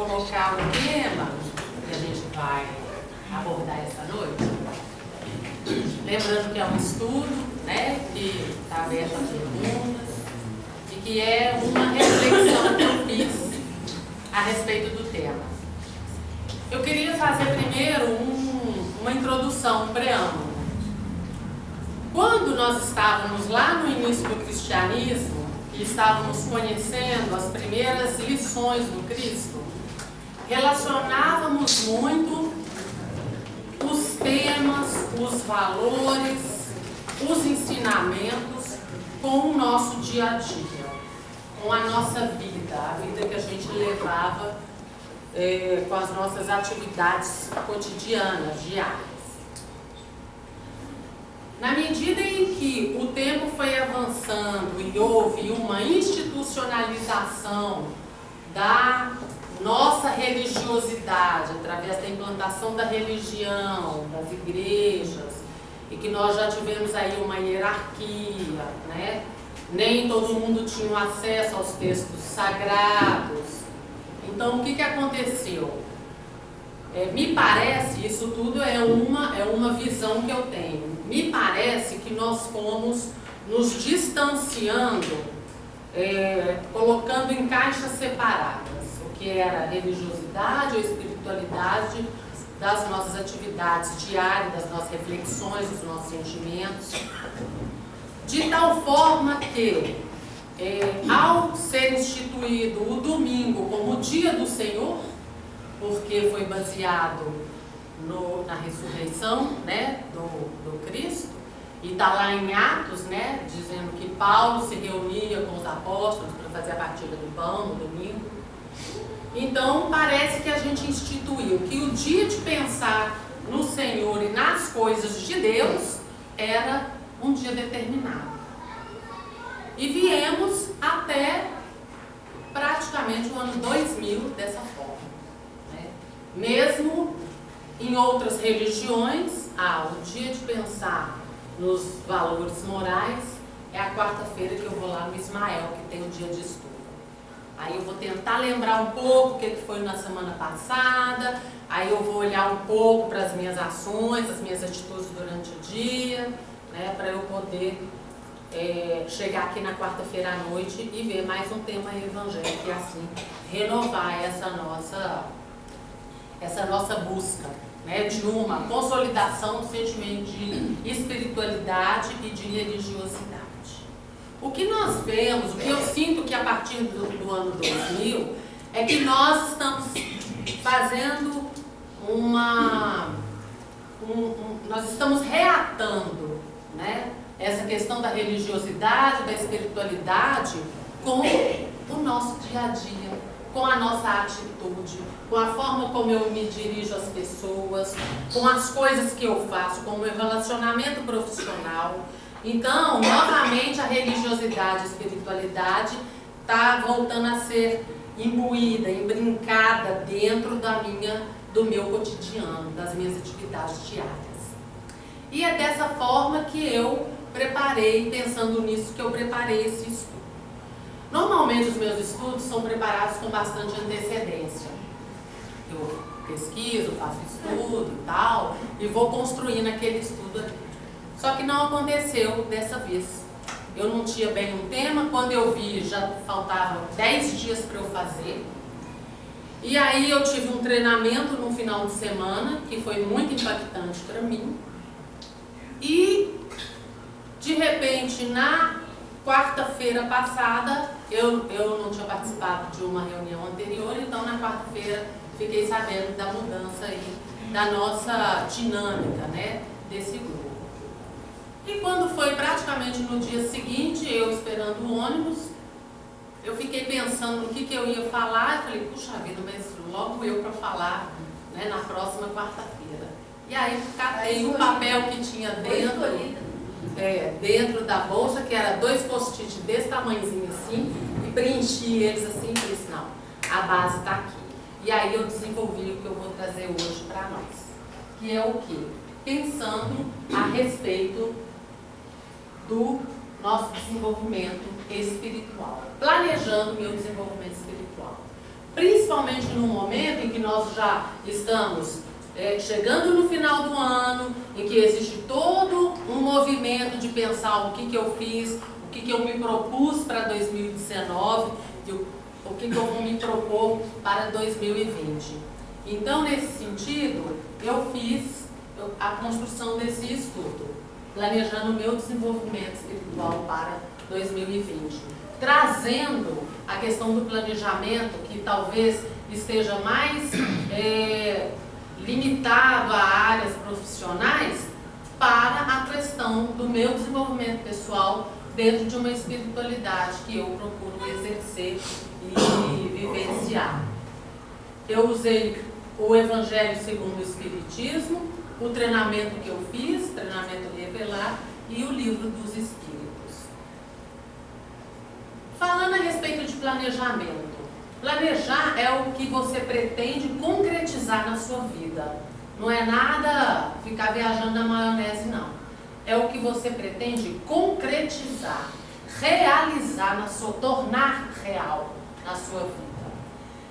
colocar o tema que a gente vai abordar essa noite. Lembrando que é um estudo, né, que está aberto a perguntas e que é uma reflexão que eu fiz a respeito do tema. Eu queria fazer primeiro uma introdução, um preâmbulo. Quando nós estávamos lá no início do cristianismo e estávamos conhecendo as primeiras lições do Cristo, relacionávamos muito os temas, os valores, os ensinamentos com o nosso dia a dia, com a nossa vida, a vida que a gente levava com as nossas atividades cotidianas, diárias. Na medida em que o tempo foi avançando e houve uma institucionalização da nossa religiosidade, através da implantação da religião, das igrejas, e que nós já tivemos aí uma hierarquia, né? Nem todo mundo tinha acesso aos textos sagrados. Então, o que aconteceu? Me parece, isso tudo é uma visão que eu tenho, me parece que nós fomos nos distanciando, colocando em caixas separadas, o que era a religiosidade, a espiritualidade das nossas atividades diárias, das nossas reflexões, dos nossos sentimentos, de tal forma que, ao ser instituído o domingo como o dia do Senhor, porque foi baseado na ressurreição, né, do Cristo, e está lá em Atos, né, dizendo que Paulo se reunia com os apóstolos para fazer a partilha do pão no domingo. Então parece que a gente instituiu que o dia de pensar no Senhor e nas coisas de Deus era um dia determinado. E viemos até praticamente o ano 2000 dessa forma. Mesmo em outras religiões, o dia de pensar nos valores morais é a quarta-feira que eu vou lá no Ismael, que tem o dia de estudo. Aí eu vou tentar lembrar um pouco o que foi na semana passada, aí eu vou olhar um pouco para as minhas ações, as minhas atitudes durante o dia, né, para eu poder chegar aqui na quarta-feira à noite e ver mais um tema evangélico e assim renovar essa nossa busca, né, de uma consolidação do sentimento de espiritualidade e de religiosidade. O que nós vemos, o que eu sinto que a partir do ano 2000, é que nós estamos fazendo nós estamos reatando, né, essa questão da religiosidade, da espiritualidade com o nosso dia a dia, com a nossa atitude, com a forma como eu me dirijo às pessoas, com as coisas que eu faço, com o meu relacionamento profissional. Então, novamente, a religiosidade e a espiritualidade está voltando a ser imbuída, embrincada dentro do meu cotidiano, das minhas atividades diárias. E é dessa forma que eu preparei, pensando nisso, que eu preparei esse estudo. Normalmente os meus estudos são preparados com bastante antecedência. Eu pesquiso, faço estudo e tal, e vou construindo aquele estudo aqui. Só que não aconteceu dessa vez. Eu não tinha bem um tema, quando eu vi já faltavam 10 dias para eu fazer. E aí eu tive um treinamento no final de semana, que foi muito impactante para mim. E, de repente, na quarta-feira passada, eu não tinha participado de uma reunião anterior, então na quarta-feira fiquei sabendo da mudança aí, da nossa dinâmica, né, desse grupo. E quando foi praticamente no dia seguinte, eu esperando o ônibus, eu fiquei pensando no que eu ia falar, e falei, puxa vida, mas logo eu para falar, né, na próxima quarta-feira. E aí catei o papel que tinha dentro da bolsa, que era 2 post-it desse tamanhozinho assim, e preenchi eles assim, e disse, não, a base está aqui. E aí eu desenvolvi o que eu vou trazer hoje para nós, que é o quê? Pensando a respeito do nosso desenvolvimento espiritual, planejando o meu desenvolvimento espiritual. principalmente no momento em que nós já estamos chegando no final do ano, em que existe todo um movimento de pensar o que eu fiz, o que eu me propus para 2019 e o que eu vou me propor para 2020. Então, nesse sentido, eu fiz a construção desse estudo, planejando o meu desenvolvimento espiritual para 2020, trazendo a questão do planejamento, que talvez esteja mais limitado a áreas profissionais, para a questão do meu desenvolvimento pessoal dentro de uma espiritualidade que eu procuro exercer e vivenciar. Eu usei o Evangelho segundo o Espiritismo, o treinamento que eu fiz, treinamento revelar, e o livro dos Espíritos. Falando a respeito de planejamento, planejar é o que você pretende concretizar na sua vida. Não é nada ficar viajando na maionese, não. É o que você pretende concretizar, realizar, tornar real na sua vida.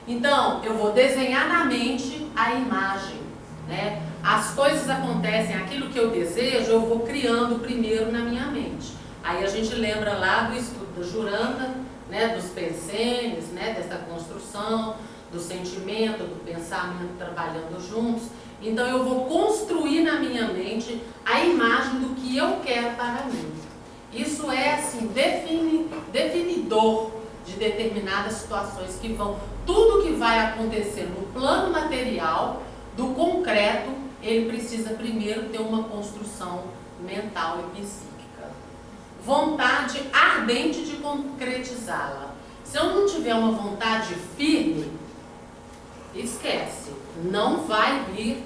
Então, eu vou desenhar na mente a imagem, né? As coisas acontecem, aquilo que eu desejo, eu vou criando primeiro na minha mente. Aí a gente lembra lá do estudo da Juranda, né, dos pensenes, né, dessa construção, do sentimento, do pensamento trabalhando juntos. Então eu vou construir na minha mente a imagem do que eu quero para mim. Isso é assim, definidor de determinadas situações que vão, tudo que vai acontecer no plano material, do concreto, ele precisa primeiro ter uma construção mental e psíquica. Vontade ardente de concretizá-la. Se eu não tiver uma vontade firme, esquece, não vai vir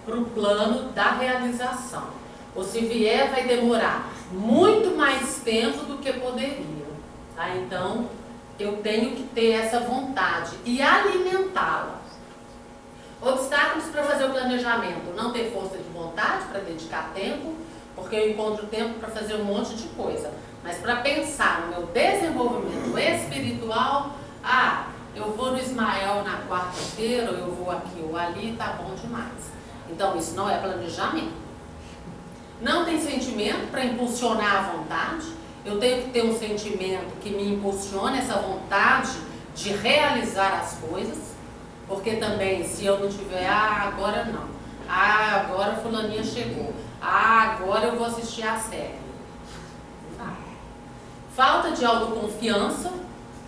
para o plano da realização. Ou se vier, vai demorar muito mais tempo do que poderia. Tá? Então, eu tenho que ter essa vontade e alimentá-la. Obstáculos para fazer o planejamento: não ter força de vontade para dedicar tempo, porque eu encontro tempo para fazer um monte de coisa. Mas para pensar no meu desenvolvimento espiritual, eu vou no Ismael na quarta-feira, ou eu vou aqui ou ali, tá bom demais. Então, isso não é planejamento. Não tem sentimento para impulsionar a vontade. Eu tenho que ter um sentimento que me impulsione essa vontade de realizar as coisas. Porque também, se eu não tiver, agora não. Agora fulaninha chegou. Agora eu vou assistir a série. Falta de autoconfiança,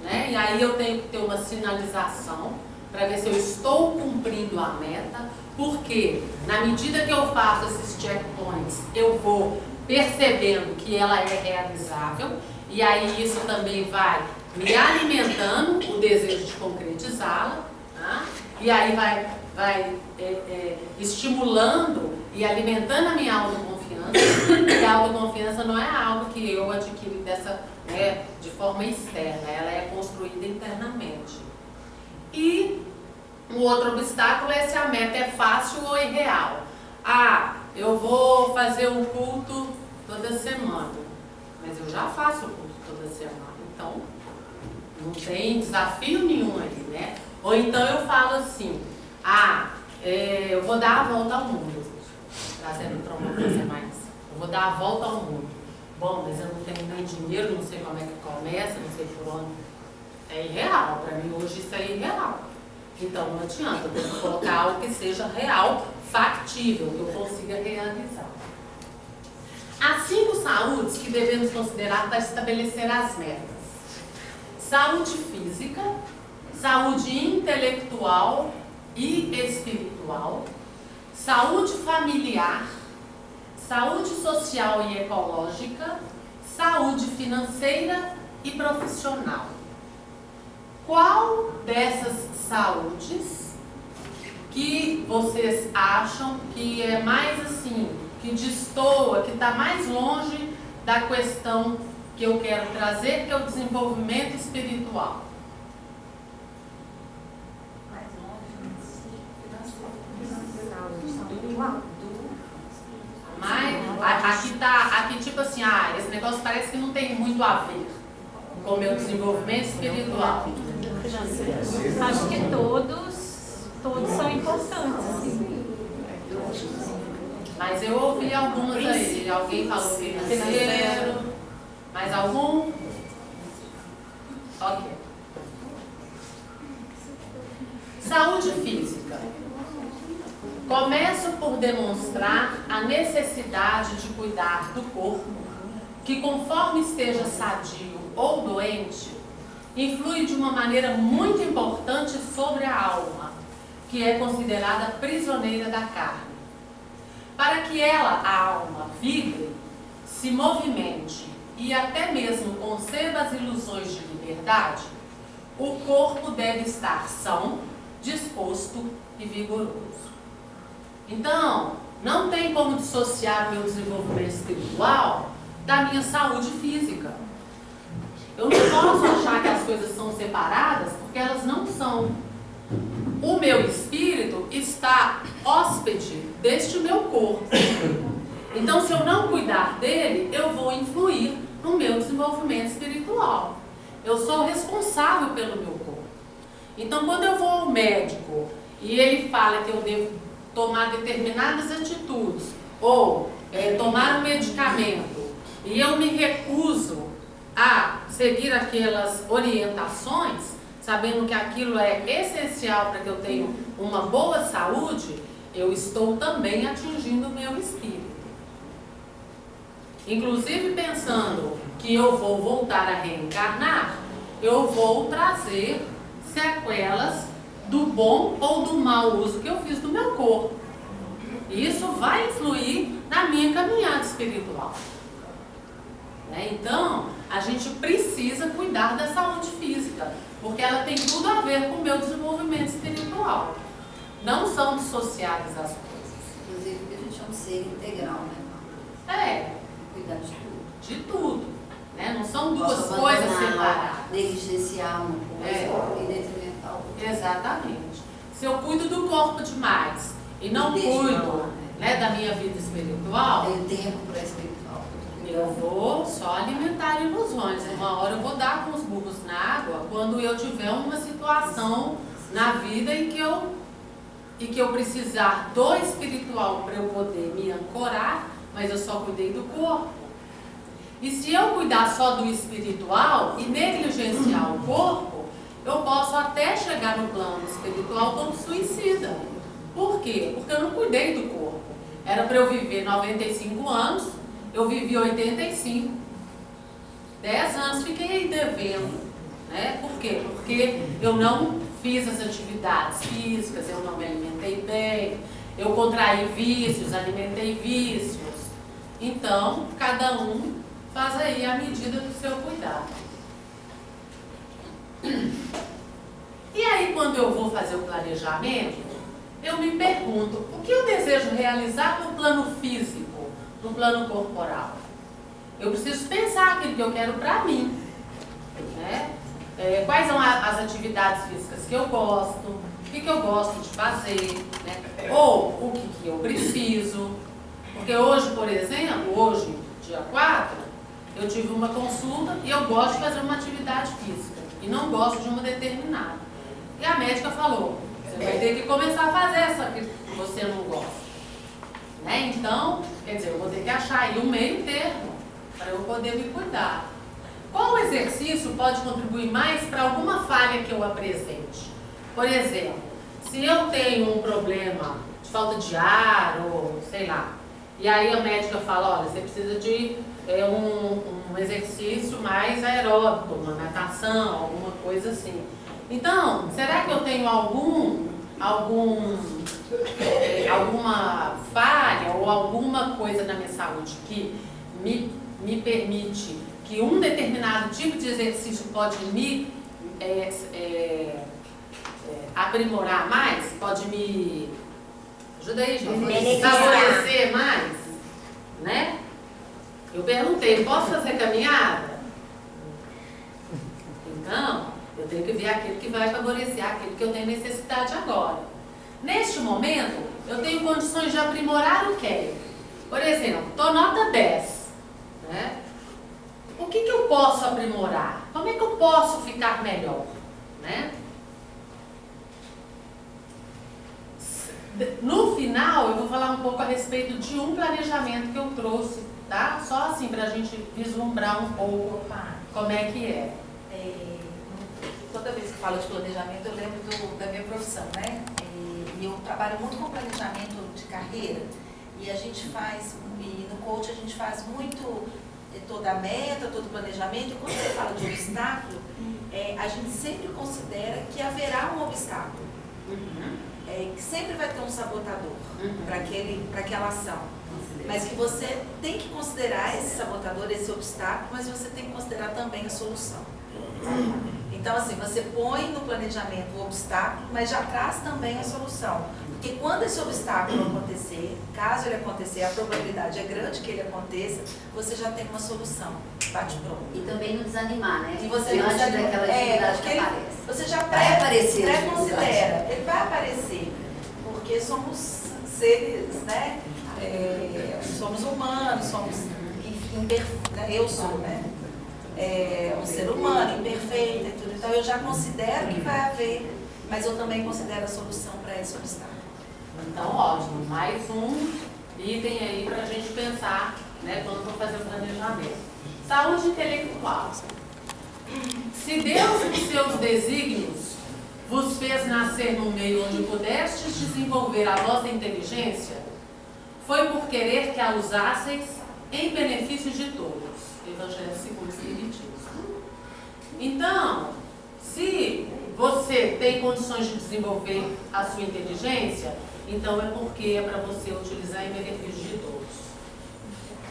né? E aí eu tenho que ter uma sinalização para ver se eu estou cumprindo a meta. Porque na medida que eu faço esses checkpoints, eu vou percebendo que ela é realizável. E aí isso também vai me alimentando o desejo de concretizá-la. E aí vai estimulando e alimentando a minha autoconfiança. E a autoconfiança não é algo que eu adquiro de forma externa, ela é construída internamente. E o outro obstáculo é se a meta é fácil ou irreal. Eu vou fazer um culto toda semana, mas eu já faço o culto toda semana, então não tem desafio nenhum aí, né? Ou então eu falo assim, eu vou dar a volta ao mundo, trazendo para uma coisa mais. Eu vou dar a volta ao mundo. Bom, mas eu não tenho nem dinheiro, não sei como é que começa, não sei por onde. É irreal, para mim hoje isso é irreal. Então não adianta, eu tenho que colocar algo que seja real, factível, que eu consiga realizar. Há 5 saúdes que devemos considerar para estabelecer as metas: saúde física, saúde intelectual e espiritual, saúde familiar, saúde social e ecológica, saúde financeira e profissional. Qual dessas saúdes que vocês acham que é mais assim, que destoa, que está mais longe da questão que eu quero trazer, que é o desenvolvimento espiritual? Mas aqui tipo assim, esse negócio parece que não tem muito a ver com o meu desenvolvimento espiritual. Acho que todos são importantes, assim. Mas eu ouvi algumas aí. Alguém falou financeiro. Mais algum? Ok. Saúde física. Começo por demonstrar a necessidade de cuidar do corpo, que conforme esteja sadio ou doente, influi de uma maneira muito importante sobre a alma, que é considerada prisioneira da carne. Para que ela, a alma, vibre, se movimente e até mesmo conceba as ilusões de liberdade, o corpo deve estar são, disposto e vigoroso. Então, não tem como dissociar o meu desenvolvimento espiritual da minha saúde física. Eu não posso achar que as coisas são separadas, porque elas não são. O meu espírito está hóspede deste meu corpo. Então, se eu não cuidar dele, eu vou influir no meu desenvolvimento espiritual. Eu sou responsável pelo meu corpo. Então, quando eu vou ao médico e ele fala que eu devo tomar determinadas atitudes ou tomar um medicamento e eu me recuso a seguir aquelas orientações, sabendo que aquilo é essencial para que eu tenha uma boa saúde, eu estou também atingindo o meu espírito. Inclusive pensando que eu vou voltar a reencarnar, eu vou trazer sequelas do bom ou do mau uso que eu fiz do meu corpo. E isso vai influir na minha caminhada espiritual. Então, a gente precisa cuidar da saúde física, porque ela tem tudo a ver com o meu desenvolvimento espiritual. Não são dissociadas as coisas. Inclusive, porque a gente é um ser integral, né? É. Cuidar de tudo. De tudo. Né? Não são duas coisas separadas. Negligenciar uma coisa em detrimento da outra. Exatamente. Se eu cuido do corpo demais e não cuido da minha vida espiritual, tenho tempo para espiritual. Eu vou só alimentar ilusões. Uma hora eu vou dar com os burros na água quando eu tiver uma situação na vida em que eu precisar do espiritual para eu poder me ancorar, mas eu só cuidei do corpo. E se eu cuidar só do espiritual e negligenciar o corpo, eu posso até chegar no plano espiritual como suicida. Por quê? Porque eu não cuidei do corpo. Era para eu viver 95 anos, eu vivi 85. 10 anos fiquei aí devendo. Né? Por quê? Porque eu não fiz as atividades físicas, eu não me alimentei bem, eu contraí vícios, alimentei vícios. Então, cada um faz aí a medida do seu cuidado. E aí, quando eu vou fazer o planejamento, eu me pergunto, o que eu desejo realizar no plano físico, no plano corporal? Eu preciso pensar aquilo que eu quero para mim. Né? Quais são as atividades físicas que eu gosto, o que eu gosto de fazer, né? Ou o que eu preciso. Porque hoje, por exemplo, dia 4, eu tive uma consulta e eu gosto de fazer uma atividade física e não gosto de uma determinada. E a médica falou, você vai ter que começar a fazer essa que você não gosta. Né? Então, quer dizer, eu vou ter que achar aí um meio termo para eu poder me cuidar. Qual exercício pode contribuir mais para alguma falha que eu apresente? Por exemplo, se eu tenho um problema de falta de ar ou sei lá, e aí a médica fala, olha, você precisa de um exercício mais aeróbico, uma natação, alguma coisa assim. Então, será que eu tenho alguma falha ou alguma coisa na minha saúde que me permite que um determinado tipo de exercício pode me aprimorar mais? Pode me... Ajuda aí, gente. Favorecer mais? Né? Eu perguntei, posso fazer caminhada? Então, eu tenho que ver aquilo que vai favorecer aquilo que eu tenho necessidade agora. Neste momento, eu tenho condições de aprimorar o quê? Por exemplo, estou nota 10. Né? O que eu posso aprimorar? Como é que eu posso ficar melhor? Né? No final, eu vou falar um pouco a respeito de um planejamento que eu trouxe, tá? Só assim, para a gente vislumbrar um pouco como é que é. Toda vez que falo de planejamento, eu lembro da minha profissão, né? E eu trabalho muito com planejamento de carreira. E a gente faz, e no coach a gente faz muito toda a meta, todo o planejamento. E quando você fala de obstáculo, a gente sempre considera que haverá um obstáculo. Que sempre vai ter um sabotador para aquela ação. Mas que você tem que considerar esse sabotador, esse obstáculo, mas você tem que considerar também a solução. Então, assim, você põe no planejamento o obstáculo, mas já traz também a solução. Porque quando esse obstáculo acontecer, caso ele acontecer, a probabilidade é grande que ele aconteça, você já tem uma solução, bate pronto. E também não desanimar, né? E você não diante desanima, daquela dificuldade que aparece. Você já Vai aparecer a pré-considera, ele vai aparecer, porque somos seres, né? Somos humanos, somos eu sou, né? Um ser humano, imperfeito e tudo. Então eu já considero que vai haver, mas eu também considero a solução para esse obstáculo. Então, ótimo. Mais um item aí para a gente pensar, né, quando for fazer o planejamento. Saúde intelectual. Se Deus, em seus desígnios, vos fez nascer num meio onde pudestes desenvolver a vossa inteligência, foi por querer que a usasseis em benefício de todos. Evangelho segundo o Espiritismo. Então, se você tem condições de desenvolver a sua inteligência, então é porque é para você utilizar em benefício de todos.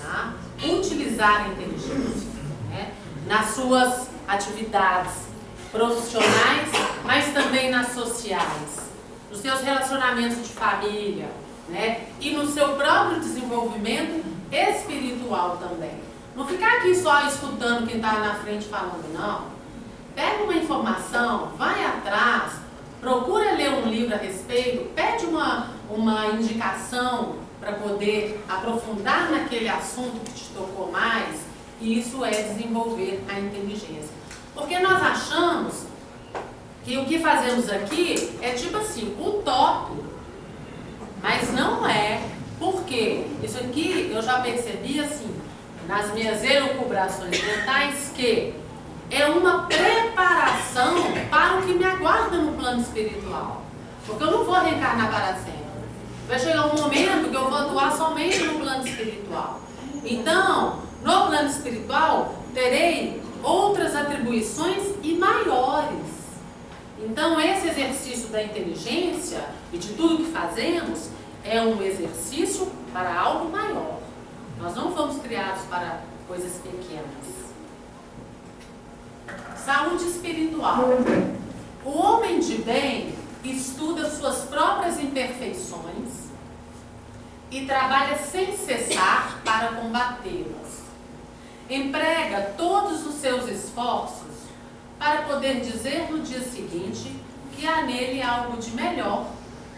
Tá? Utilizar a inteligência, né, nas suas atividades profissionais, mas também nas sociais, nos seus relacionamentos de família, né, e no seu próprio desenvolvimento espiritual também. Não ficar aqui só escutando quem está na frente falando, não. Pega uma informação, vai atrás, procura ler um livro a respeito, pede uma indicação para poder aprofundar naquele assunto que te tocou mais, e isso é desenvolver a inteligência. Porque nós achamos que o que fazemos aqui é tipo assim, utópico, mas não é. Por quê? Isso aqui eu já percebi assim, nas minhas elucubrações mentais, que é uma preparação para o que me aguarda no plano espiritual. Porque eu não vou reencarnar para sempre. Vai chegar um momento que eu vou atuar somente no plano espiritual. Então, no plano espiritual, terei outras atribuições e maiores. Então, esse exercício da inteligência e de tudo que fazemos é um exercício para algo maior. Nós não fomos criados para coisas pequenas. Saúde espiritual. O homem de bem estuda suas próprias imperfeições e trabalha sem cessar para combatê-las. Emprega todos os seus esforços para poder dizer no dia seguinte que há nele algo de melhor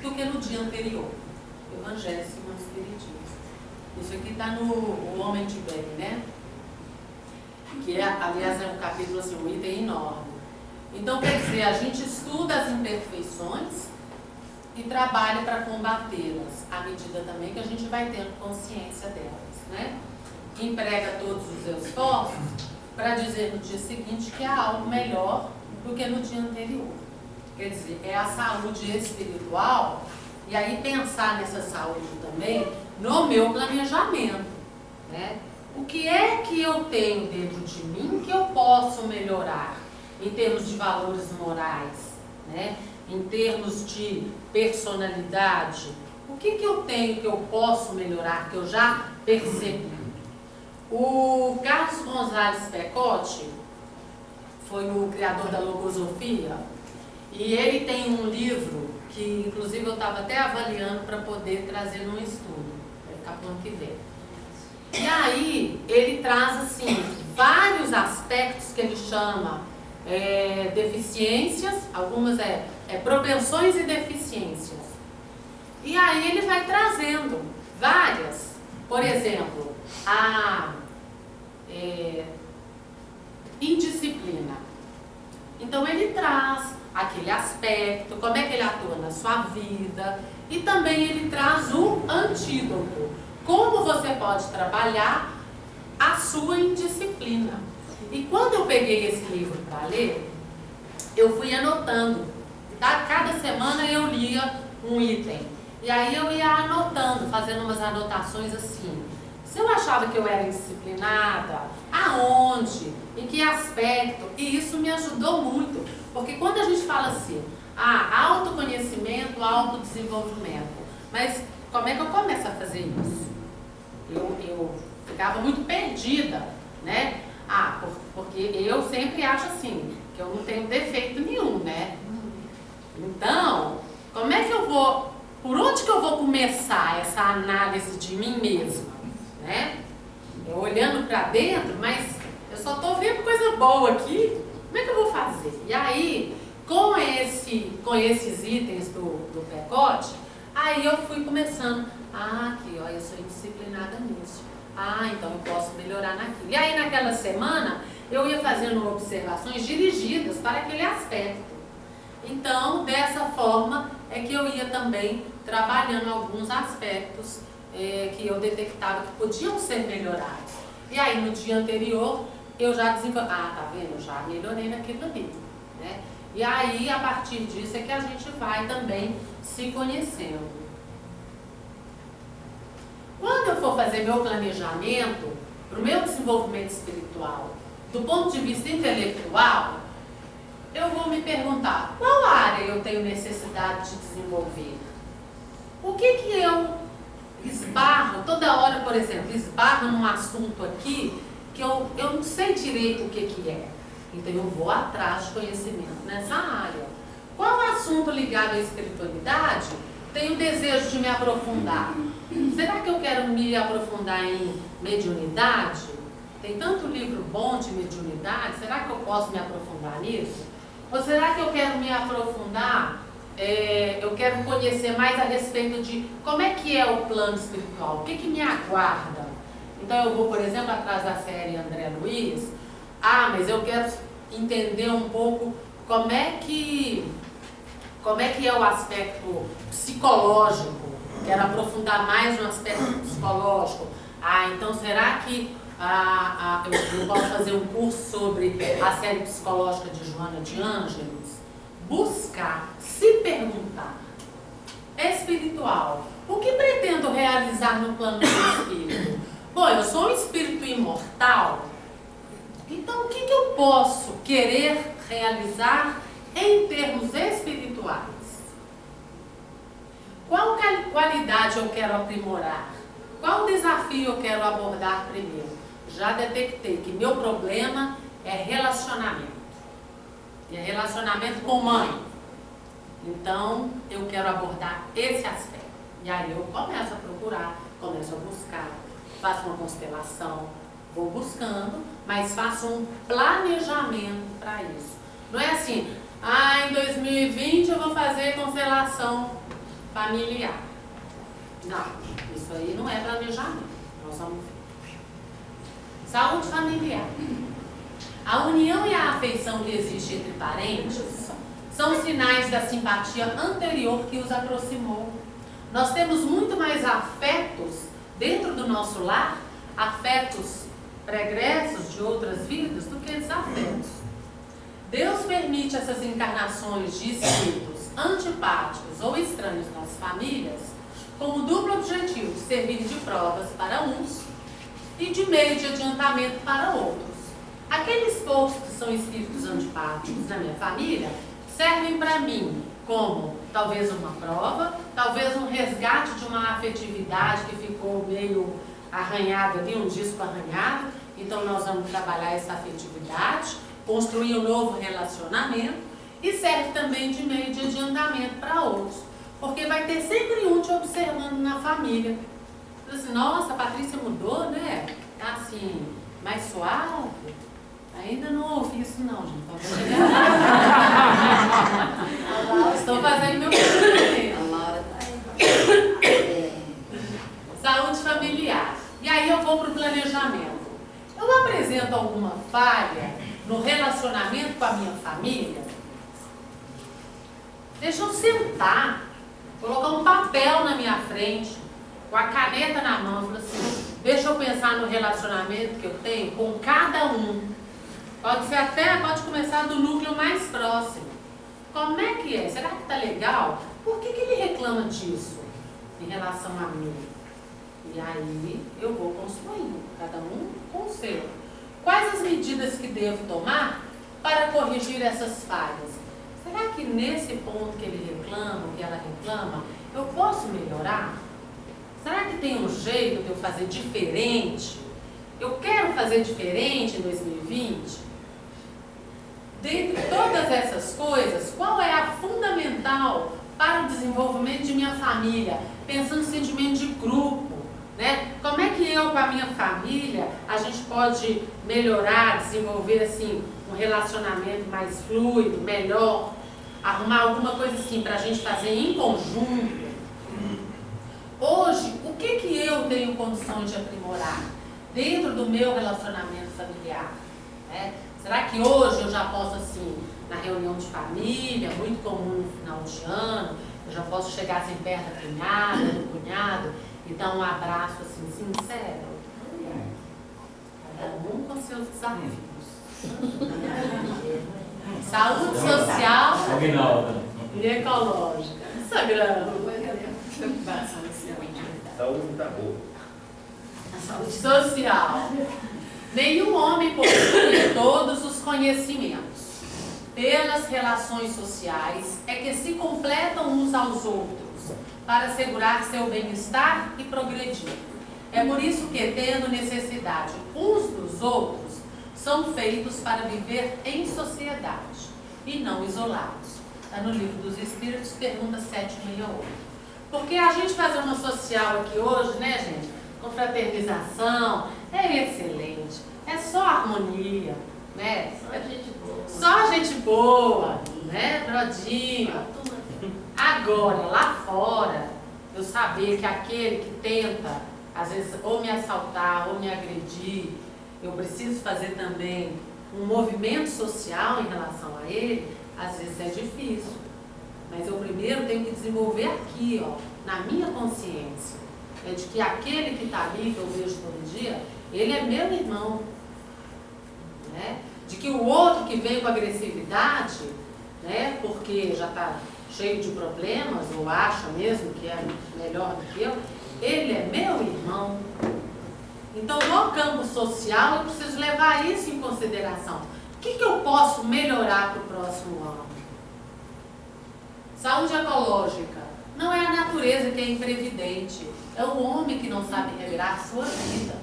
do que no dia anterior. Evangelho segundo o Espiritismo. Isso aqui está no O Homem de Bem, né? Que, aliás, é um capítulo, assim, um item enorme. Então, quer dizer, a gente estuda as imperfeições e trabalha para combatê-las, à medida também que a gente vai tendo consciência delas, né? Emprega todos os esforços para dizer no dia seguinte que há algo melhor do que no dia anterior. Quer dizer, é a saúde espiritual, e aí pensar nessa saúde também no meu planejamento, né? O que é que eu tenho dentro de mim que eu posso melhorar em termos de valores morais, né? Em termos de personalidade? O que eu tenho que eu posso melhorar, que eu já percebi? O Carlos Gonzalez Pecotti foi o criador da logosofia, e ele tem um livro que, inclusive, eu estava até avaliando para poder trazer num estudo, vai ficar para o ano que vem. E aí, ele traz, assim, vários aspectos que ele chama deficiências, algumas propensões e deficiências. E aí ele vai trazendo várias, por exemplo, a indisciplina. Então ele traz aquele aspecto, como é que ele atua na sua vida, e também ele traz o antídoto, como você pode trabalhar a sua indisciplina. E quando eu peguei esse livro para ler, eu fui anotando, tá? Cada semana eu lia um item, e aí eu ia anotando, fazendo umas anotações assim. Se eu achava que eu era indisciplinada, aonde, em que aspecto, e isso me ajudou muito, porque quando a gente fala assim, autoconhecimento, autodesenvolvimento, mas como é que eu começo a fazer isso? Eu ficava muito perdida, né? Porque eu sempre acho assim, que eu não tenho defeito nenhum, né? Então, como é que eu vou, por onde que eu vou começar essa análise de mim mesma? Né? Eu olhando para dentro, mas eu só estou vendo coisa boa aqui, como é que eu vou fazer? E aí, com esses itens do pacote, aí eu fui começando, aqui, ó, eu sou indisciplinada nisso, então eu posso melhorar naquilo. E aí naquela semana, eu ia fazendo observações dirigidas para aquele aspecto. Então, dessa forma, é que eu ia também trabalhando alguns aspectos que eu detectava que podiam ser melhorados. E aí no dia anterior eu já desenvolvi, tá vendo? Eu já melhorei naquilo ali, né? E aí a partir disso é que a gente vai também se conhecendo. Quando eu for fazer meu planejamento para o meu desenvolvimento espiritual, do ponto de vista intelectual, eu vou me perguntar, qual área eu tenho necessidade de desenvolver? O que eu esbarro, toda hora, por exemplo, esbarro num assunto aqui que eu não sei direito o que é. Então eu vou atrás de conhecimento nessa área. Qual assunto ligado à espiritualidade tenho desejo de me aprofundar? Será que eu quero me aprofundar em mediunidade? Tem tanto livro bom de mediunidade, será que eu posso me aprofundar nisso? Ou será que eu quero me aprofundar, eu quero conhecer mais a respeito de como é que é o plano espiritual, o que me aguarda? Então eu vou, por exemplo, atrás da série André Luiz, mas eu quero entender um pouco como é que é o aspecto psicológico, quero aprofundar mais no aspecto psicológico. Então será que eu posso fazer um curso sobre a série psicológica de Joana de Ângeles? Buscar, se perguntar. Espiritual. O que pretendo realizar no plano do espírito? Bom, eu sou um espírito imortal, então o que eu posso querer realizar em termos espirituais? Qual qualidade eu quero aprimorar? Qual desafio eu quero abordar primeiro? Já detectei que meu problema é relacionamento. E é relacionamento com mãe. Então, eu quero abordar esse aspecto. E aí eu começo a procurar, começo a buscar, faço uma constelação, vou buscando, mas faço um planejamento para isso. Não é assim, em 2020 eu vou fazer constelação familiar. Não, isso aí não é planejamento. Nós vamos ver. Saúde familiar. A união e a afeição que existe entre parentes são sinais da simpatia anterior que os aproximou. Nós temos muito mais afetos dentro do nosso lar, afetos pregressos de outras vidas, do que desafetos. Deus permite essas encarnações de espíritos antipáticos ou estranhos nas famílias com o duplo objetivo de servir de provas para uns e de meio de adiantamento para outros. Aqueles poucos que são espíritos antipáticos na minha família servem para mim como talvez uma prova, talvez um resgate de uma afetividade que ficou meio arranhada ali, um disco arranhado. Então nós vamos trabalhar essa afetividade, construir um novo relacionamento, e serve também de meio de adiantamento para outros, porque vai ter sempre um te observando na família. Assim, nossa, a Patrícia mudou, né? Tá assim, mais suave. Ainda não ouvi isso não, gente. Estou fazendo meu planejamento. A Laura tá aí. Saúde familiar. E aí eu vou para o planejamento. Eu apresento alguma falha no relacionamento com a minha família? Deixa eu sentar, colocar um papel na minha frente, com a caneta na mão, falar assim, deixa eu pensar no relacionamento que eu tenho com cada um. Pode começar do núcleo mais próximo. Como é que é? Será que tá legal? Por que ele reclama disso em relação a mim? E aí eu vou construindo, cada um com o seu. Quais as medidas que devo tomar para corrigir essas falhas? Será que nesse ponto que ele reclama, que ela reclama, eu posso melhorar? Será que tem um jeito de eu fazer diferente? Eu quero fazer diferente em 2020? Dentre todas essas coisas, qual é a fundamental para o desenvolvimento de minha família? Pensando no sentimento de grupo, né? Como é que eu com a minha família, a gente pode melhorar, desenvolver assim, um relacionamento mais fluido, melhor? Arrumar alguma coisa assim para a gente fazer em conjunto? Hoje, o que eu tenho condições de aprimorar dentro do meu relacionamento familiar? Né? Será que hoje eu já posso, assim, na reunião de família, muito comum no final de ano, eu já posso chegar assim perto da cunhada, do cunhado, e dar um abraço assim, sincero? Cada um com seus desafios. Saúde social e ecológica. Sagrado. Saúde tá boa. Saúde social. Nenhum homem possui todos os conhecimentos. Pelas relações sociais é que se completam uns aos outros para assegurar seu bem-estar e progredir. É por isso que, tendo necessidade uns dos outros, são feitos para viver em sociedade e não isolados. Está no Livro dos Espíritos, pergunta 768. Porque a gente fazer uma social aqui hoje, né, gente, com fraternização, é excelente. É só harmonia, né? Só gente boa, né? Brodinho. Agora, lá fora, eu saber que aquele que tenta, às vezes, ou me assaltar, ou me agredir, eu preciso fazer também um movimento social em relação a ele, às vezes é difícil. Mas eu primeiro tenho que desenvolver aqui, ó, na minha consciência, é de que aquele que está ali, que eu vejo todo dia, ele é meu irmão. Né? De que o outro que vem com agressividade, né, porque já está cheio de problemas, ou acha mesmo que é melhor do que eu, ele é meu irmão. Então, no campo social, eu preciso levar isso em consideração. O que eu posso melhorar para o próximo ano? Saúde ecológica. Não é a natureza que é imprevidente, é o homem que não sabe regrar sua vida.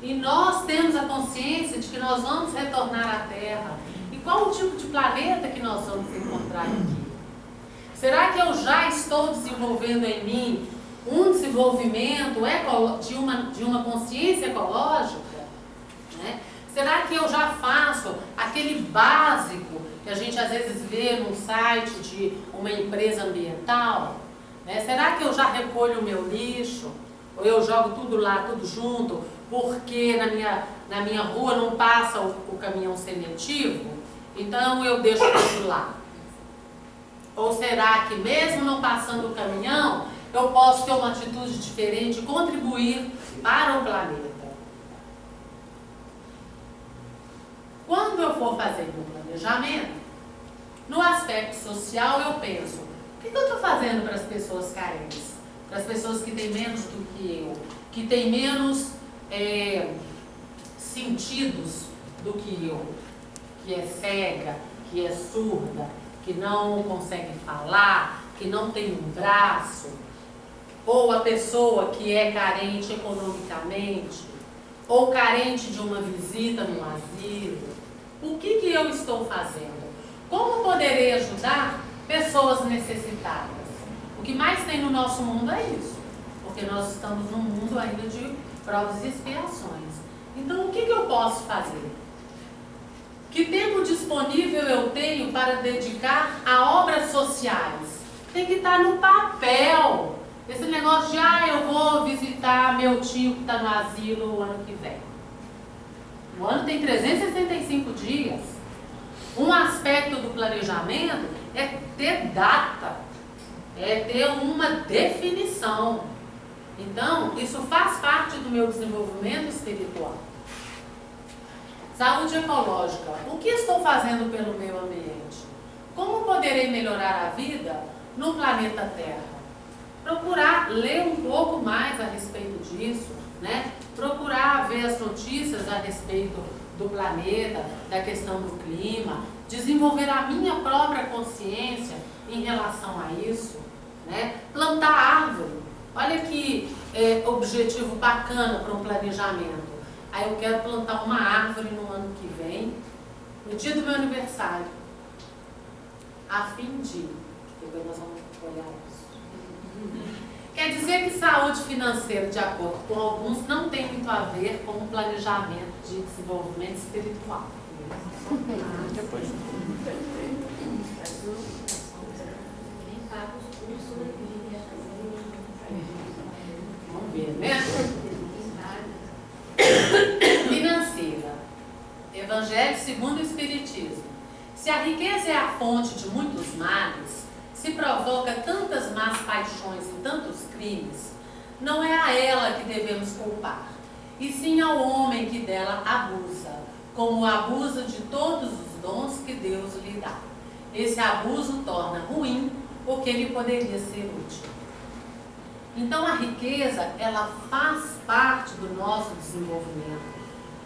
E nós temos a consciência de que nós vamos retornar à Terra. E qual o tipo de planeta que nós vamos encontrar aqui? Será que eu já estou desenvolvendo em mim um desenvolvimento de uma consciência ecológica? Né? Será que eu já faço aquele básico que a gente às vezes vê num site de uma empresa ambiental? Né? Será que eu já recolho o meu lixo? Ou eu jogo tudo lá, tudo junto, porque na minha rua não passa o caminhão seletivo? Então eu deixo tudo lá. Ou será que mesmo não passando o caminhão, eu posso ter uma atitude diferente e contribuir para o planeta? Quando eu for fazer meu planejamento, no aspecto social eu penso, o que eu estou fazendo para as pessoas carentes? Para as pessoas que têm menos do que eu, que têm menos sentidos do que eu, que é cega, que é surda, que não consegue falar, que não tem um braço, ou a pessoa que é carente economicamente, ou carente de uma visita no asilo. O que eu estou fazendo? Como poderei ajudar pessoas necessitadas? O que mais tem no nosso mundo é isso, porque nós estamos num mundo ainda de provas e expiações. Então, o que eu posso fazer? Que tempo disponível eu tenho para dedicar a obras sociais? Tem que estar no papel. Esse negócio de, eu vou visitar meu tio que está no asilo o ano que vem. O ano tem 365 dias. Um aspecto do planejamento é ter data, é ter uma definição. Então, isso faz parte do meu desenvolvimento espiritual. Saúde ecológica. O que estou fazendo pelo meio ambiente? Como poderei melhorar a vida no planeta Terra? Procurar ler um pouco mais a respeito disso, né? Procurar ver as notícias a respeito do planeta, da questão do clima, desenvolver a minha própria consciência em relação a isso, né? Plantar árvore. Olha que objetivo bacana para um planejamento. Aí eu quero plantar uma árvore no ano que vem, no dia do meu aniversário, a fim de... Depois nós vamos olhar isso. Quer dizer que saúde financeira, de acordo com alguns, não tem muito a ver com o planejamento de desenvolvimento espiritual. Depois. Vamos ver, né? Financeira. Evangelho segundo o Espiritismo. Se a riqueza é a fonte de muitos males, se provoca tantas más paixões e tantos crimes, não é a ela que devemos culpar, e sim ao homem que dela abusa, como abusa de todos os dons que Deus lhe dá. Esse abuso torna ruim o que lhe poderia ser útil. Então a riqueza, ela faz parte do nosso desenvolvimento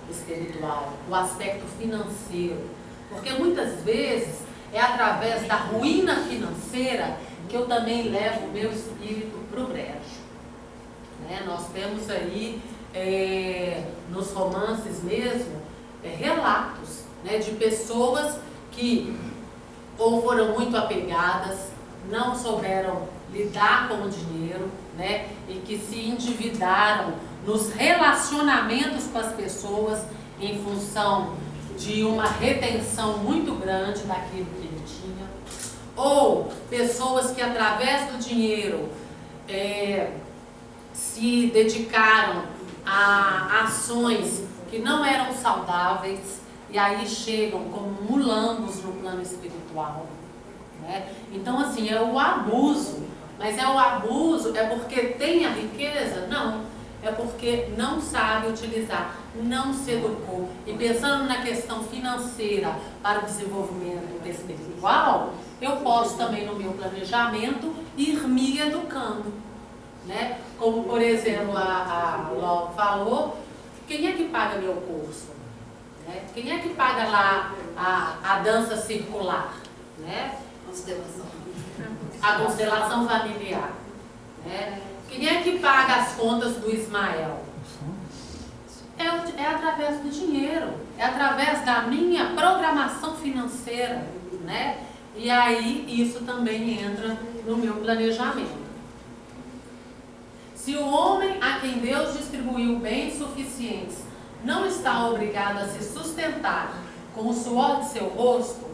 espiritual, o aspecto financeiro, porque muitas vezes é através da ruína financeira que eu também levo o meu espírito para o brejo. Né? Nós temos aí, nos romances mesmo, relatos, né, de pessoas que ou foram muito apegadas, não souberam lidar com o dinheiro, né, e que se endividaram nos relacionamentos com as pessoas em função de uma retenção muito grande daquilo que ele tinha, ou pessoas que através do dinheiro se dedicaram a ações que não eram saudáveis e aí chegam como mulambos no plano espiritual, né? Então assim, é o abuso, mas é o abuso, é porque tem a riqueza? Não. É porque não sabe utilizar, não se educou. E pensando na questão financeira para o desenvolvimento espiritual, eu posso também no meu planejamento ir me educando, né? Como por exemplo a Ló falou, quem é que paga meu curso? Né? Quem é que paga lá a dança circular? Né? A constelação familiar. Né? Quem é que paga as contas do Ismael? É através do dinheiro, é através da minha programação financeira, né? E aí isso também entra no meu planejamento. Se o homem a quem Deus distribuiu bens suficientes não está obrigado a se sustentar com o suor de seu rosto,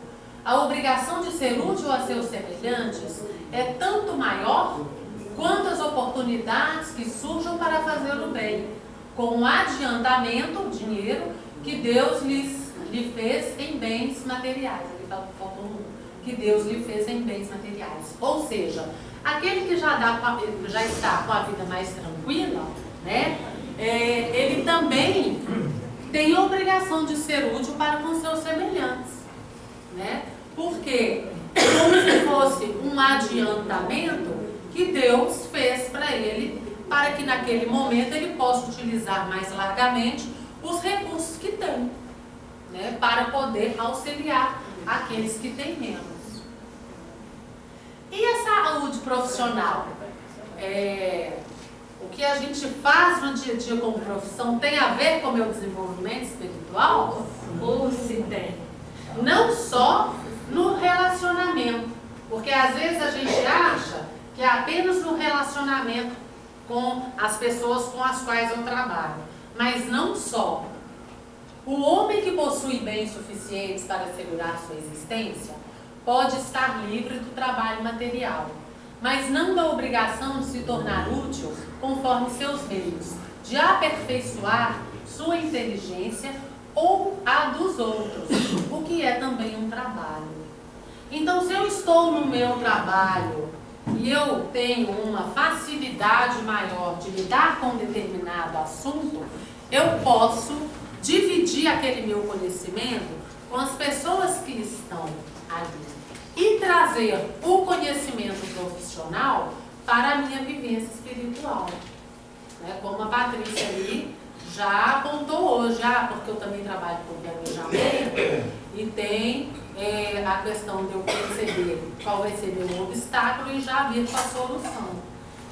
a obrigação de ser útil a seus semelhantes é tanto maior quanto as oportunidades que surjam para fazer o bem, com o adiantamento, dinheiro, que Deus lhe fez em bens materiais. Aqui está faltando um, que Deus lhe fez em bens materiais. Ou seja, aquele que já está com a vida mais tranquila, né, ele também tem a obrigação de ser útil para com seus semelhantes, né? Porque como se fosse um adiantamento que Deus fez para ele, para que naquele momento ele possa utilizar mais largamente os recursos que tem, né, para poder auxiliar aqueles que têm menos. E a saúde profissional? O que a gente faz no dia a dia como profissão tem a ver com o meu desenvolvimento espiritual? Ou se tem? Não só no relacionamento, porque às vezes a gente acha que é apenas no relacionamento com as pessoas com as quais eu trabalho, mas não só. O homem que possui bens suficientes para assegurar sua existência pode estar livre do trabalho material, mas não da obrigação de se tornar útil conforme seus meios, de aperfeiçoar sua inteligência ou a dos outros, o que é também um trabalho. Então, se eu estou no meu trabalho e eu tenho uma facilidade maior de lidar com um determinado assunto, eu posso dividir aquele meu conhecimento com as pessoas que estão ali e trazer o conhecimento profissional para a minha vivência espiritual. Né? Como a Patrícia ali já apontou hoje, porque eu também trabalho com planejamento e tem a questão de eu perceber qual vai ser meu obstáculo e já vir para a solução.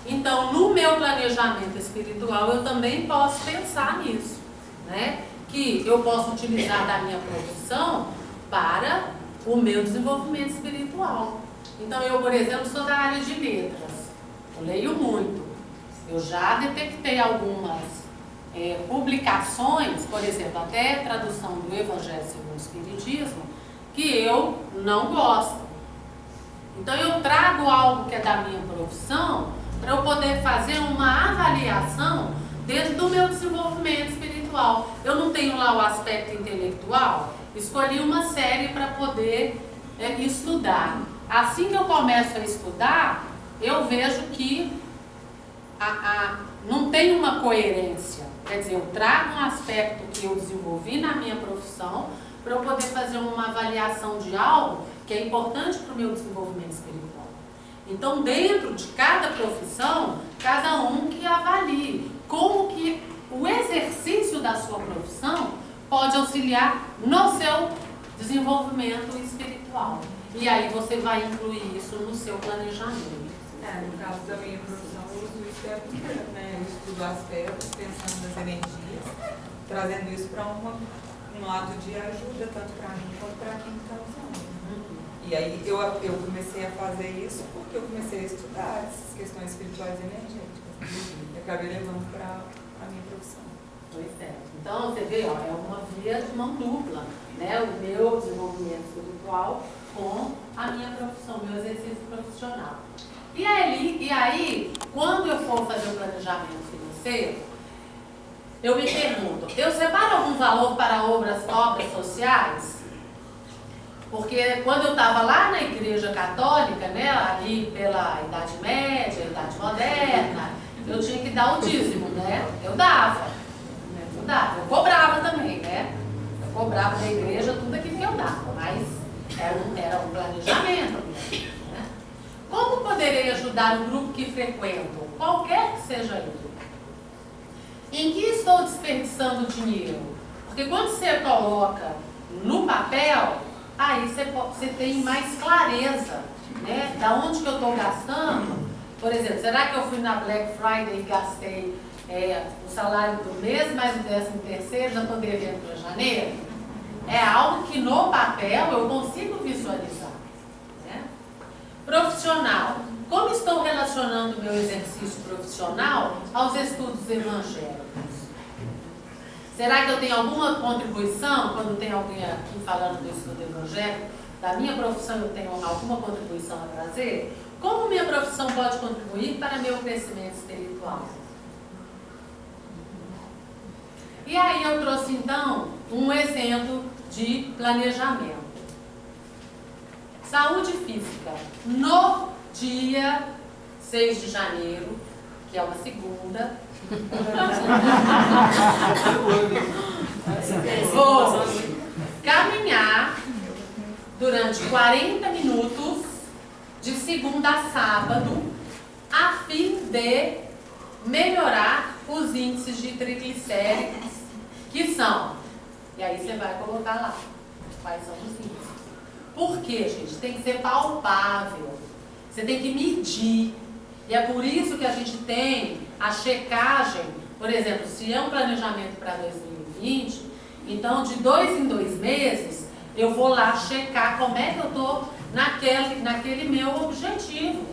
Então, no meu planejamento espiritual, eu também posso pensar nisso, né? Que eu posso utilizar da minha profissão para o meu desenvolvimento espiritual. Então, eu, por exemplo, sou da área de letras, eu leio muito, eu já detectei algumas publicações, por exemplo, até tradução do Evangelho segundo o Espiritismo, que eu não gosto. Então eu trago algo que é da minha profissão para eu poder fazer uma avaliação dentro do meu desenvolvimento espiritual. Eu não tenho lá o aspecto intelectual, escolhi uma série para poder estudar. Assim que eu começo a estudar, eu vejo que não tem uma coerência. Quer dizer, eu trago um aspecto que eu desenvolvi na minha profissão para eu poder fazer uma avaliação de algo que é importante para o meu desenvolvimento espiritual. Então, dentro de cada profissão, cada um que avalie como que o exercício da sua profissão pode auxiliar no seu desenvolvimento espiritual. E aí você vai incluir isso no seu planejamento. No caso da minha profissão, eu uso o espectro, né? Eu estudo aspectos, pensando nas energias, trazendo isso para um ato de ajuda, tanto para mim quanto para quem está usando. E aí eu comecei a fazer isso porque eu comecei a estudar essas questões espirituais e energéticas. E acabei levando para a minha profissão. Pois é. Então, você vê, é uma via de mão dupla, né? O meu desenvolvimento espiritual com a minha profissão, meu exercício profissional. E aí, quando eu for fazer o planejamento financeiro, eu me pergunto, eu separo algum valor para obras sociais? Porque quando eu estava lá na Igreja Católica, né, ali pela Idade Média, Idade Moderna, eu tinha que dar o dízimo, né? Eu dava, eu cobrava também, né? Eu cobrava da igreja tudo aquilo que eu dava, mas era um planejamento. Né? Como poderei ajudar o grupo que frequento, qualquer que seja ele? Em que estou desperdiçando dinheiro? Porque quando você coloca no papel, aí você tem mais clareza, né? Da onde que eu estou gastando. Por exemplo, será que eu fui na Black Friday e gastei o salário do mês, mais o 13º, já estou devendo para janeiro? É algo que no papel eu consigo visualizar. Né? Profissional. Como estou relacionando o meu exercício profissional aos estudos evangélicos? Será que eu tenho alguma contribuição, quando tem alguém aqui falando do estudo evangélico, da minha profissão eu tenho alguma contribuição a trazer? Como minha profissão pode contribuir para meu crescimento espiritual? E aí eu trouxe então um exemplo de planejamento. Saúde física. No dia 6 de janeiro, que é uma segunda, vou caminhar durante 40 minutos de segunda a sábado, a fim de melhorar os índices de triglicéridos, que são, e aí você vai colocar lá quais são os índices. Por quê, gente? Tem que ser palpável, você tem que medir, e é por isso que a gente tem a checagem. Por exemplo, se é um planejamento para 2020, então de 2 em 2 meses eu vou lá checar como é que eu estou naquele meu objetivo,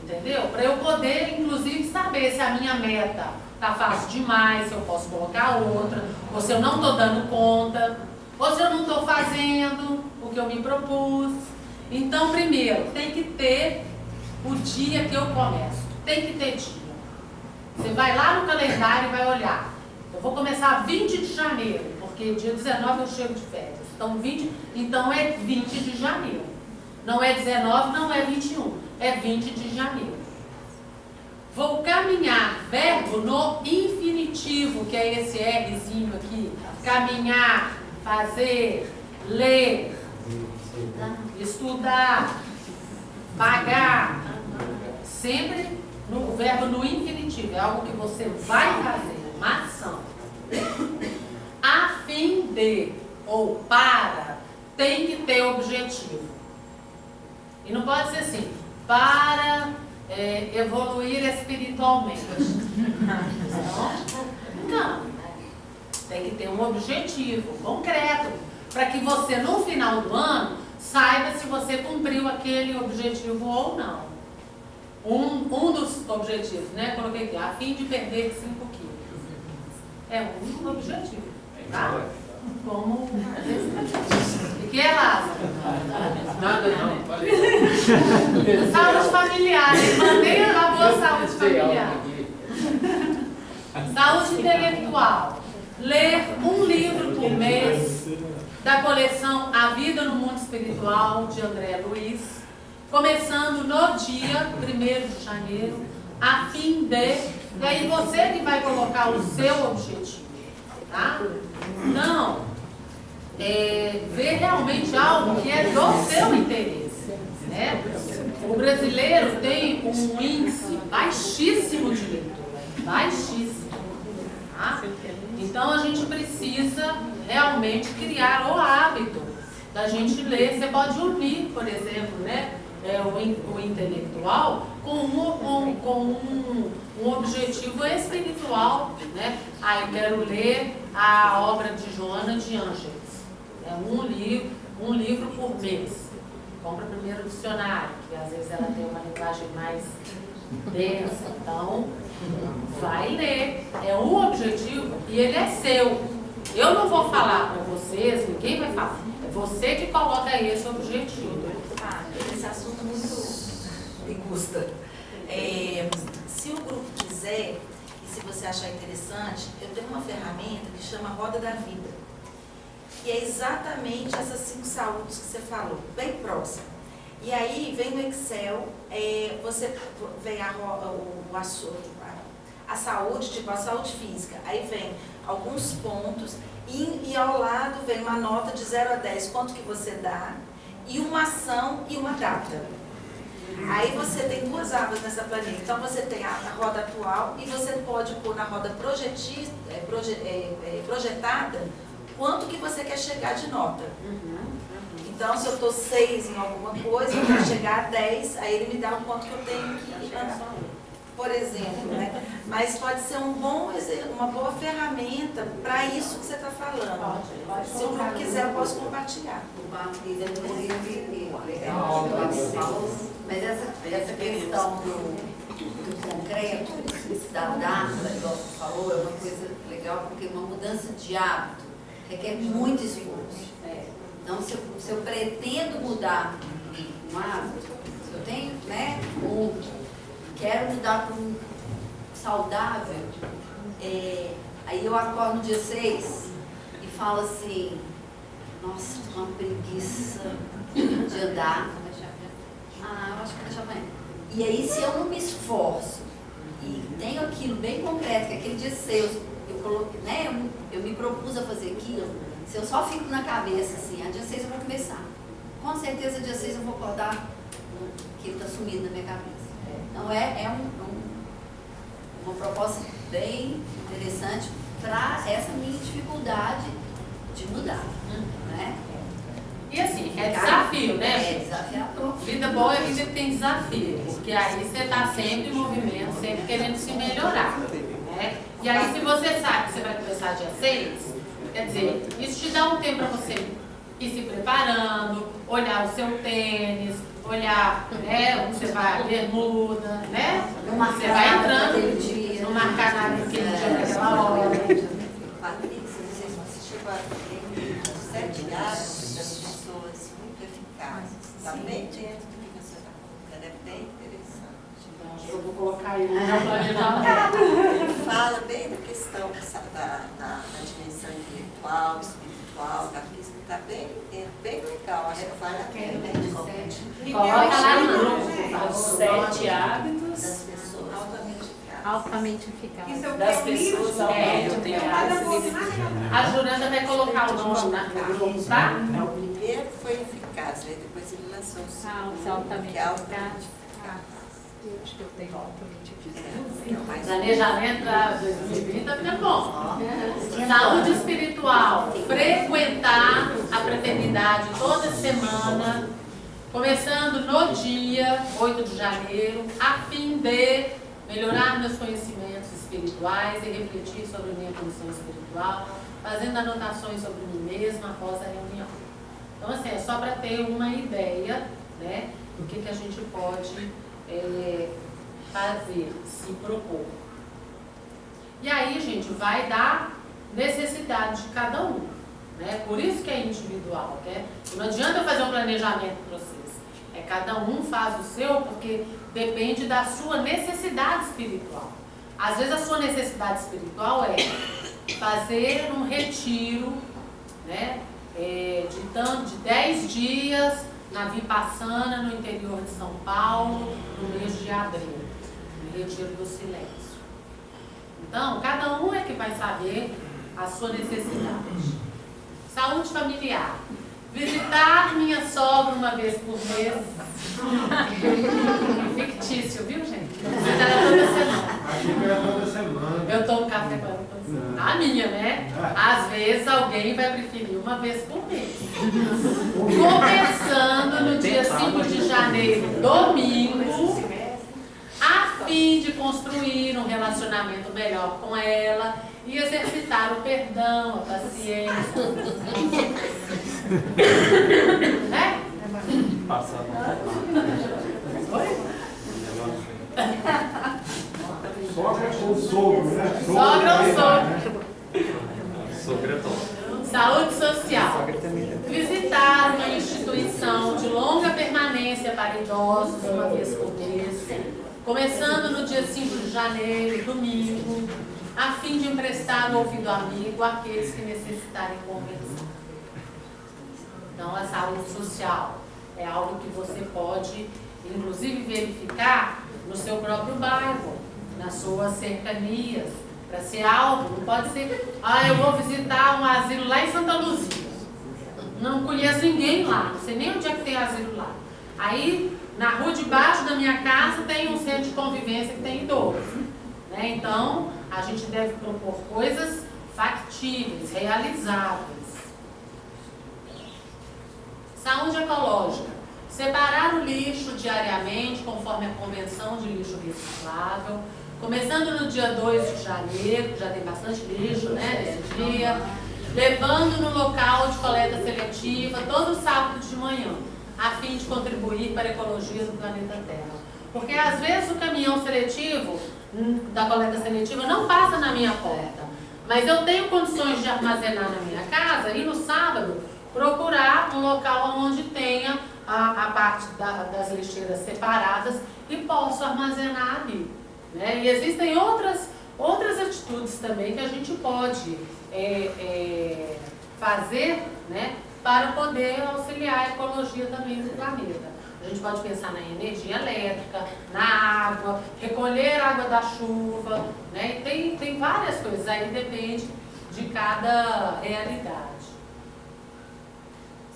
entendeu? Para eu poder, inclusive, saber se a minha meta está fácil demais, se eu posso colocar outra, ou se eu não estou dando conta, ou se eu não estou fazendo o que eu me propus. Então, primeiro, tem que ter o dia que eu começo, tem que ter dia. Você vai lá no calendário e vai olhar. Eu vou começar 20 de janeiro, porque dia 19 eu chego de férias. Então é 20 de janeiro. Não é 19, não é 21, é 20 de janeiro. Vou caminhar, verbo no infinitivo, que é esse Rzinho aqui. Caminhar, fazer, ler, estudar, pagar. Sempre no verbo no infinitivo, é algo que você vai fazer, uma ação. A fim de ou para tem que ter objetivo. E não pode ser assim, para evoluir espiritualmente. Não. Tem que ter um objetivo concreto, para que você no final do ano saiba se você cumpriu aquele objetivo ou não. Um dos objetivos, né? Coloquei aqui, a fim de perder 5 quilos. É um objetivo, tá? Como... O que é, Lázaro? Nada não, falei. Saúde familiar, mandei a boa saúde familiar. Saúde intelectual. Ler um livro por mês da coleção A Vida no Mundo Espiritual, de André Luiz, começando no dia 1º de janeiro, a fim de... E aí você que vai colocar o seu objetivo, tá? Não. Ver realmente algo que é do seu interesse, né? O brasileiro tem um índice baixíssimo de leitura, baixíssimo, tá? Então a gente precisa realmente criar o hábito da gente ler. Você pode unir, por exemplo, né, o intelectual com um objetivo espiritual, né? Eu quero ler a obra de Joana de Ângeles. Um livro por mês. Compra primeiro o dicionário, que às vezes ela tem uma linguagem mais densa. Então, vai ler. É um objetivo e ele é seu. Eu não vou falar para vocês, ninguém vai falar. É você que coloca esse objetivo. Esse assunto muito me custa. Se o grupo quiser, e se você achar interessante, eu tenho uma ferramenta que chama Roda da Vida. E é exatamente essas 5 saúdes que você falou, bem próximo. E aí vem no Excel, você vem a saúde, tipo a saúde física. Aí vem alguns pontos e ao lado vem uma nota de 0 a 10, quanto que você dá, e uma ação e uma data. Aí você tem 2 abas nessa planilha. Então você tem a roda atual e você pode pôr na roda projetada quanto que você quer chegar de nota. Então, se eu estou 6 em alguma coisa, eu quero chegar a 10, aí ele me dá o quanto que eu tenho que por exemplo, né? Mas pode ser uma boa ferramenta para isso que você está falando. Se o grupo quiser, eu posso compartilhar. Mas essa questão do concreto, da data, igual você falou, é uma coisa legal, porque uma mudança de hábito requer muito esforço. Então, se eu pretendo mudar um hábito, se eu tenho, né, quero mudar para um saudável, aí eu acordo no dia 6 e falo assim, nossa, tô uma preguiça de andar. Eu acho que deixa amanhã. E aí, se eu não me esforço e tenho aquilo bem concreto, que aquele dia 6 eu coloquei, né, eu me propus a fazer aquilo, se eu só fico na cabeça assim, dia 6 eu vou começar. Com certeza, dia 6 eu vou acordar, aquilo está sumido na minha cabeça. Então, uma proposta bem interessante para essa minha dificuldade de mudar, né? E assim, é desafio, né? É desafiador. Vida boa é vida que tem desafio, porque aí você está sempre em movimento, sempre querendo se melhorar, né? E aí, se você sabe que você vai começar dia 6, quer dizer, isso te dá um tempo para você ir se preparando, olhar o seu tênis, olhar, né, onde você vai, a bermuda, né? Você vai entrando, não marcar nada naquele dia, naquela hora. Patrícia, vocês chegou a ter 7 hábitos das pessoas muito eficazes. Está bem dentro do que você está colocando, é bem interessante. Eu vou colocar aí no meu planejamento. Fala bem da questão da dimensão intelectual, espiritual, da física. Tá bem, é bem legal, acho que vale a pena. Coloca lá no grupo. Os 7 hábitos Das pessoas. altamente eficazes. Isso é o Das que é o livro? pessoas É, altamente eficazes. A Juranda vai colocar o nome no grupo, tá? O primeiro foi eficaz, aí depois ele lançou o segundo. Altamente que é eficazes. Eu acho que eu tenho altamente eficazes. Planejamento para 2020 tá ficando bom. Saúde espiritual. Frequentar a fraternidade toda semana, começando no dia 8 de janeiro, a fim de melhorar meus conhecimentos espirituais e refletir sobre a minha condição espiritual, fazendo anotações sobre mim mesma após a reunião. Então, assim, é só para ter uma ideia, né, do que a gente pode fazer, se propor. E aí, gente, vai dar necessidade de cada um, né? Por isso que é individual, né? Não adianta eu fazer um planejamento para vocês. É cada um faz o seu, porque depende da sua necessidade espiritual. Às vezes a sua necessidade espiritual é fazer um retiro, né, de 10 dias na Vipassana, no interior de São Paulo, no mês de abril, no Retiro do Silêncio. Então, cada um é que vai saber a sua necessidade. Saúde familiar. Visitar minha sogra uma vez por mês. Fictício, viu, gente? Mas era toda semana. Achei que era toda semana. Eu tomo café com ela toda semana. A minha, né? Às vezes alguém vai preferir uma vez por mês. Começando no dia 5 de janeiro, domingo, a fim de construir um relacionamento melhor com ela e exercitar o perdão, a paciência. Né? Sogra ou sogro, né? Sogra ou sogro. Sogra é top. Saúde social. Visitar uma instituição de longa permanência para idosos uma vez por mês, começando no dia 5 de janeiro, domingo, a fim de emprestar o ouvido amigo àqueles que necessitarem conversar. Então, a saúde social é algo que você pode, inclusive, verificar no seu próprio bairro, nas suas cercanias, para ser algo. Não pode ser, eu vou visitar um asilo lá em Santa Luzia. Não conheço ninguém lá, não sei nem onde é que tem asilo lá. Aí, na rua de baixo da minha casa, tem um centro de convivência que tem idosos. Né? Então, a gente deve propor coisas factíveis, realizáveis. Saúde ecológica. Separar o lixo diariamente, conforme a Convenção de Lixo Reciclável. Começando no dia 2 de janeiro, já tem bastante lixo, né, nesse dia. Levando no local de coleta seletiva todo sábado de manhã, a fim de contribuir para a ecologia do planeta Terra. Porque às vezes o caminhão seletivo, da coleta seletiva, não passa na minha porta. Mas eu tenho condições de armazenar na minha casa e no sábado procurar um local onde tenha a parte das lixeiras separadas e posso armazenar ali. Né? E existem outras atitudes também que a gente pode fazer, né, para poder auxiliar a ecologia também do planeta. A gente pode pensar na energia elétrica, na água, recolher água da chuva, né? Tem várias coisas, aí depende de cada realidade.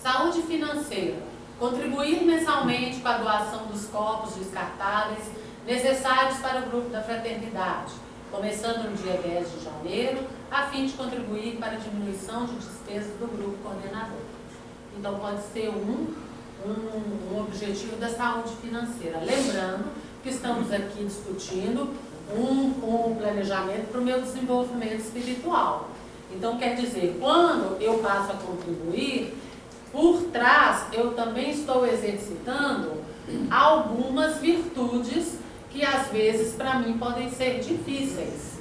Saúde financeira. Contribuir mensalmente com a doação dos copos descartáveis necessários para o grupo da fraternidade, começando no dia 10 de janeiro, a fim de contribuir para a diminuição de despesas do grupo coordenador. Então, pode ser um objetivo da saúde financeira. Lembrando que estamos aqui discutindo um planejamento para o meu desenvolvimento espiritual. Então, quer dizer, quando eu passo a contribuir, por trás eu também estou exercitando algumas virtudes que às vezes para mim podem ser difíceis.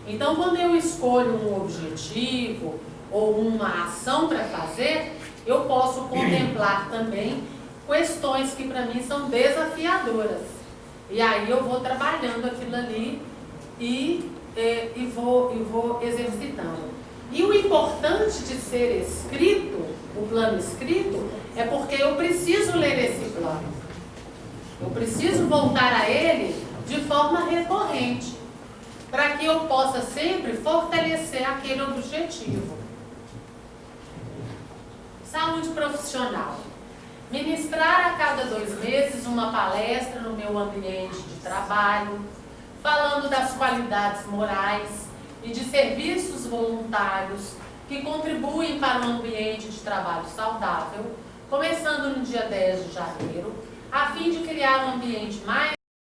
Então, quando eu escolho um objetivo ou uma ação para fazer, eu posso contemplar também questões que para mim são desafiadoras. E aí eu vou trabalhando aquilo ali e vou exercitando. E o importante de ser escrito, o plano escrito, é porque eu preciso ler esse plano. Eu preciso voltar a ele de forma recorrente, para que eu possa sempre fortalecer aquele objetivo. Saúde profissional. Ministrar a cada 2 meses uma palestra no meu ambiente de trabalho, falando das qualidades morais e de serviços voluntários que contribuem para um ambiente de trabalho saudável, começando no dia 10 de janeiro, a fim de criar um ambiente mais